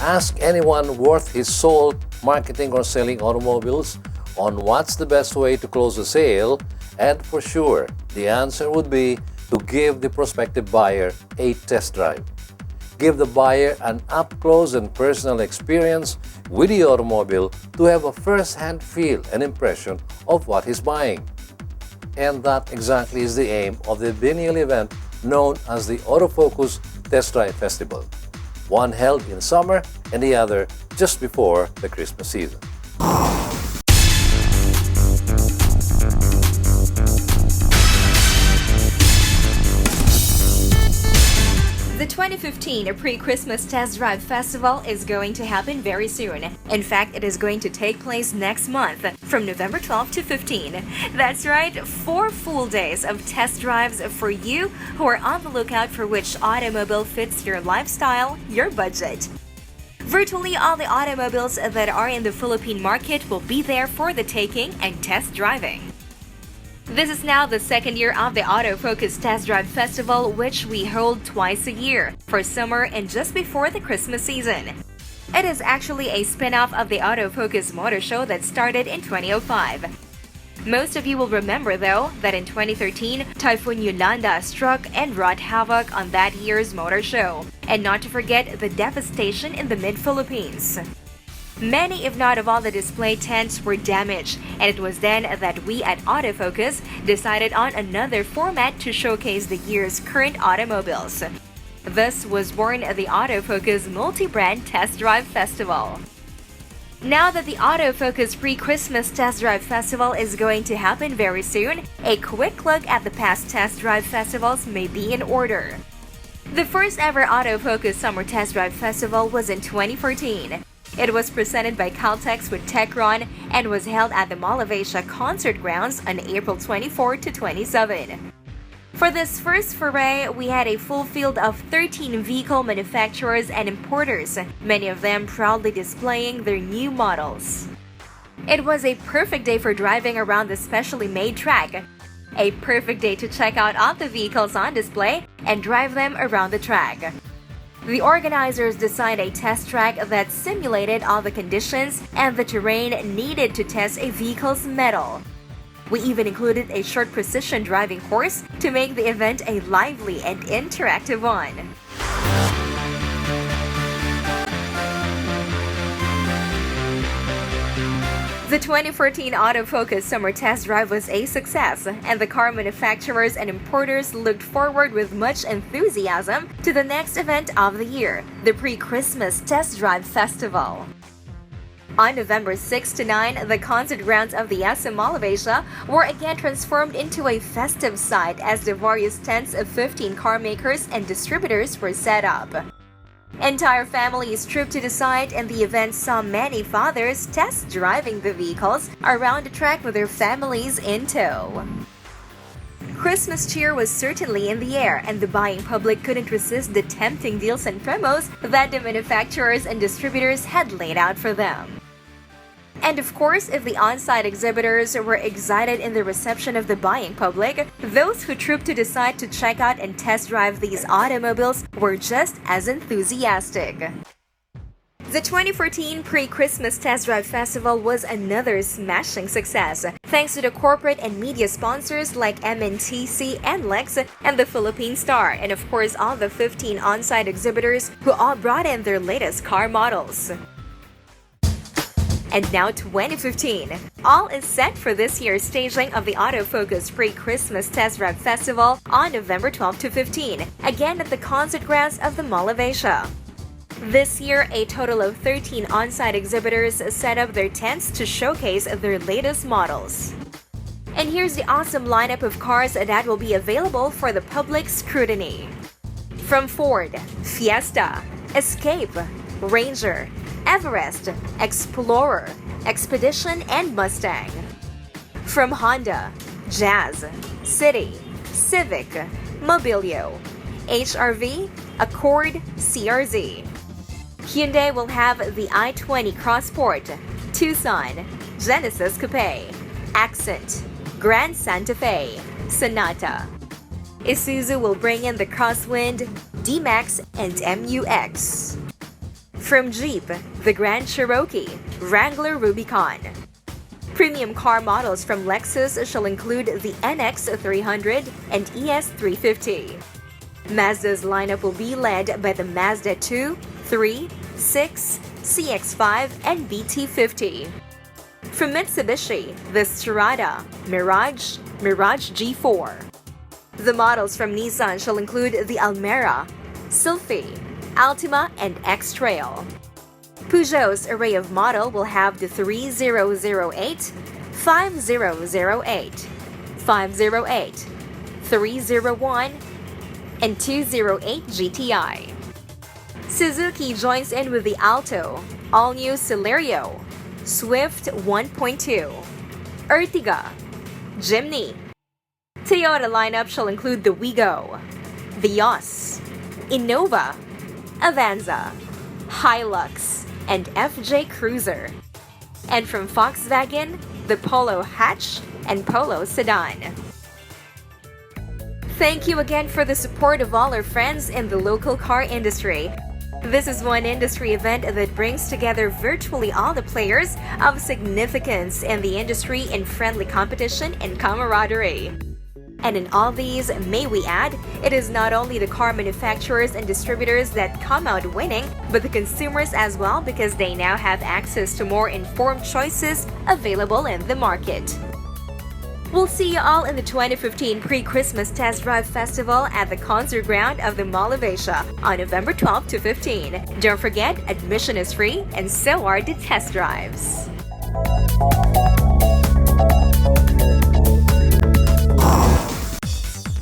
Ask anyone worth his salt marketing or selling automobiles on what's the best way to close a sale, and for sure, the answer would be to give the prospective buyer a test drive. Give the buyer an up-close and personal experience with the automobile to have a first-hand feel and impression of what he's buying. And that exactly is the aim of the biennial event known as the Autofocus Test Drive Festival, one held in summer and the other just before the Christmas season. The 2015 Pre-Christmas Test Drive Festival is going to happen very soon. In fact, it is going to take place next month, from November 12 to 15. That's right, 4 full days of test drives for you who are on the lookout for which automobile fits your lifestyle, your budget. Virtually all the automobiles that are in the Philippine market will be there for the taking and test driving. This is now the second year of the Autofocus Test Drive Festival, which we hold twice a year, for summer and just before the Christmas season. It is actually a spin-off of the Autofocus Motor Show that started in 2005. Most of you will remember, though, that in 2013, Typhoon Yolanda struck and wrought havoc on that year's motor show, and not to forget the devastation in the mid-Philippines. Many, if not of all the display tents, were damaged, and it was then that we at Autofocus decided on another format to showcase the year's current automobiles. Thus was born the Autofocus Multi-Brand Test Drive Festival. Now that the Autofocus Pre-Christmas Test Drive Festival is going to happen very soon, a quick look at the past test drive festivals may be in order. The first ever Autofocus Summer Test Drive Festival was in 2014. It was presented by Caltex with Techron and was held at the Mall of Asia Concert Grounds on April 24 to 27. For this first foray, we had a full field of 13 vehicle manufacturers and importers, many of them proudly displaying their new models. It was a perfect day for driving around the specially made track, a perfect day to check out all the vehicles on display and drive them around the track. The organizers designed a test track that simulated all the conditions and the terrain needed to test a vehicle's mettle. We even included a short precision driving course to make the event a lively and interactive one. The 2014 Autofocus Summer Test Drive was a success, and the car manufacturers and importers looked forward with much enthusiasm to the next event of the year, the Pre-Christmas Test Drive Festival. On November 6 to 9, the concert grounds of the SM Mall of Asia were again transformed into a festive site as the various tents of 15 car makers and distributors were set up. Entire families trooped to the site, and the event saw many fathers test driving the vehicles around the track with their families in tow. Christmas cheer was certainly in the air, and the buying public couldn't resist the tempting deals and promos that the manufacturers and distributors had laid out for them. And of course, if the on-site exhibitors were excited in the reception of the buying public, those who trooped to decide to check out and test drive these automobiles were just as enthusiastic. The 2014 Pre-Christmas Test Drive Festival was another smashing success, thanks to the corporate and media sponsors like MNTC and Lex and the Philippine Star, and of course all the 15 on-site exhibitors who all brought in their latest car models. And now 2015. All is set for this year's staging of the Autofocus Pre-Christmas Test Drive Festival on November 12 to 15, again at the concert grounds of the Mall of Asia. This year, a total of 13 on-site exhibitors set up their tents to showcase their latest models. And here's the awesome lineup of cars that will be available for the public scrutiny. From Ford, Fiesta, Escape, Ranger, Everest, Explorer, Expedition, and Mustang. From Honda, Jazz, City, Civic, Mobilio, HR-V, Accord, CR-Z. Hyundai will have the i20 Crossport, Tucson, Genesis Coupe, Accent, Grand Santa Fe, Sonata. Isuzu will bring in the Crosswind, D-Max, and MU-X. From Jeep, the Grand Cherokee, Wrangler Rubicon. Premium car models from Lexus shall include the NX300 and ES350. Mazda's lineup will be led by the Mazda 2, 3, 6, CX-5, and BT50. From Mitsubishi, the Strada, Mirage, Mirage G4. The models from Nissan shall include the Almera, Sylphy, Altima, and X-Trail. Peugeot's array of model will have the 3008, 5008, 508, 301, and 208 GTI. Suzuki joins in with the Alto, all-new Celerio, Swift 1.2, Ertiga, Jimny. Toyota lineup shall include the Wigo, Vios, Innova, Avanza, Hilux, and FJ Cruiser. And from Volkswagen, the Polo Hatch and Polo Sedan. Thank you again for the support of all our friends in the local car industry. This is one industry event that brings together virtually all the players of significance in the industry in friendly competition and camaraderie. And in all these, may we add, it is not only the car manufacturers and distributors that come out winning, but the consumers as well, because they now have access to more informed choices available in the market. We'll see you all in the 2015 Pre-Christmas Test Drive Festival at the Concert Ground of the Mall of Asia on November 12 to 15. Don't forget, admission is free and so are the test drives.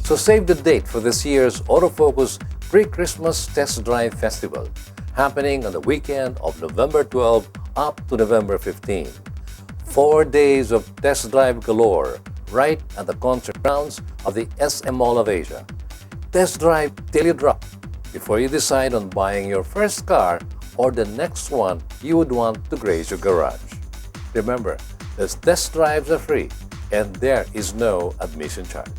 So save the date for this year's Autofocus Pre-Christmas Test Drive Festival, happening on the weekend of November 12 up to November 15. 4 days of test drive galore right at the concert grounds of the SM Mall of Asia. Test drive till you drop before you decide on buying your first car or the next one you would want to grace your garage. Remember, the test drives are free and there is no admission charge.